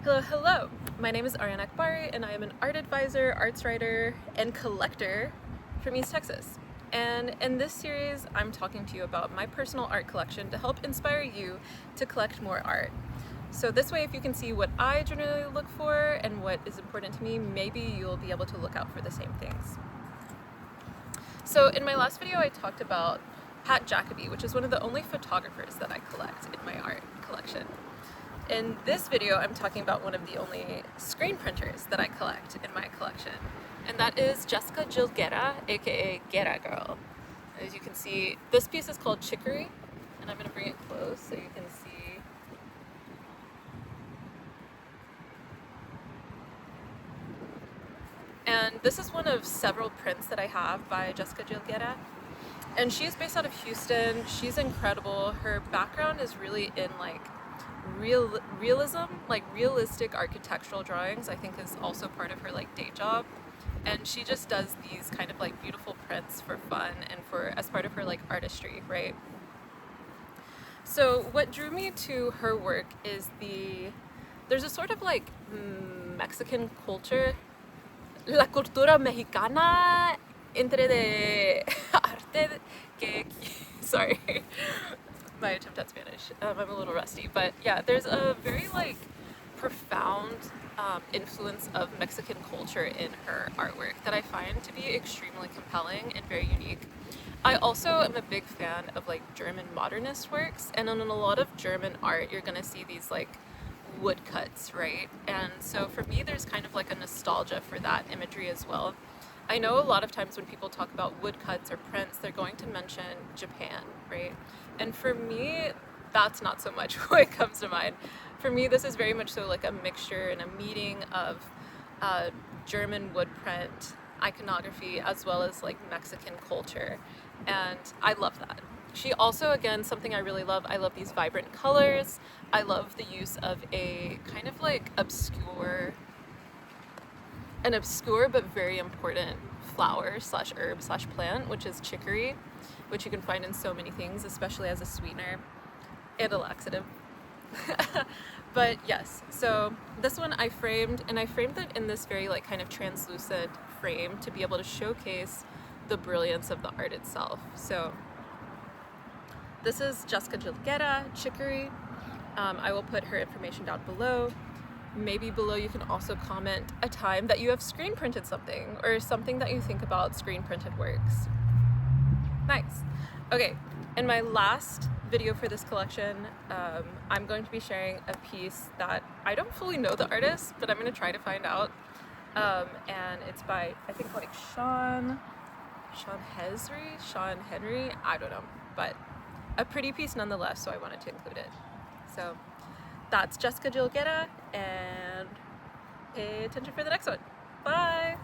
Hello, hello! My name is Ariana Akbari and I am an art advisor, arts writer, and collector from East Texas. And in this series, I'm talking to you about my personal art collection to help inspire you to collect more art. So this way, if you can see what I generally look for and what is important to me, maybe you'll be able to look out for the same things. So in my last video, I talked about Pat Jacoby, which is one of the only photographers that I collect in my art collection. In this video, I'm talking about one of the only screen printers that I collect in my collection, and that is Jessica Jill Guerra, aka Guerra Girl. As you can see, this piece is called Chicory, and I'm going to bring it close so you can see. And this is one of several prints that I have by Jessica Jill Guerra. And she's based out of Houston. She's incredible. Her background is really in realism, like realistic architectural drawings. I think is also part of her day job. And she just does these kind of beautiful prints for fun and as part of her artistry, right? So what drew me to her work is there's a sort of Mexican culture, la cultura mexicana entre de arte que, sorry, my attempt at Spanish, I'm a little rusty, but yeah, there's a very profound influence of Mexican culture in her artwork that I find to be extremely compelling and very unique. I also am a big fan of German modernist works, and in a lot of German art you're gonna see these woodcuts, right? And so for me there's kind of a nostalgia for that imagery as well. I know a lot of times when people talk about woodcuts or prints, they're going to mention Japan, right? And for me, that's not so much what comes to mind. For me, this is very much so a mixture and a meeting of German wood print, iconography, as well as Mexican culture. And I love that. She also, again, something I really love, I love these vibrant colors. I love the use of a kind of obscure but very important flower slash herb slash plant, which is chicory, which you can find in so many things, especially as a sweetener and a laxative. But yes, so this one I framed, and I framed it in this very kind of translucent frame to be able to showcase the brilliance of the art itself. So this is Jessica Jill Guerra, Chicory. I will put her information down below. Maybe below you can also comment a time that you have screen printed something or something that you think about screen printed works. Nice. Okay, in my last video for this collection, I'm going to be sharing a piece that I don't fully know the artist, but I'm going to try to find out. And it's by, I think Sean Henry, I don't know, but a pretty piece nonetheless, so I wanted to include it. So that's Jessica Jill Guerra, and pay attention for the next one. Bye!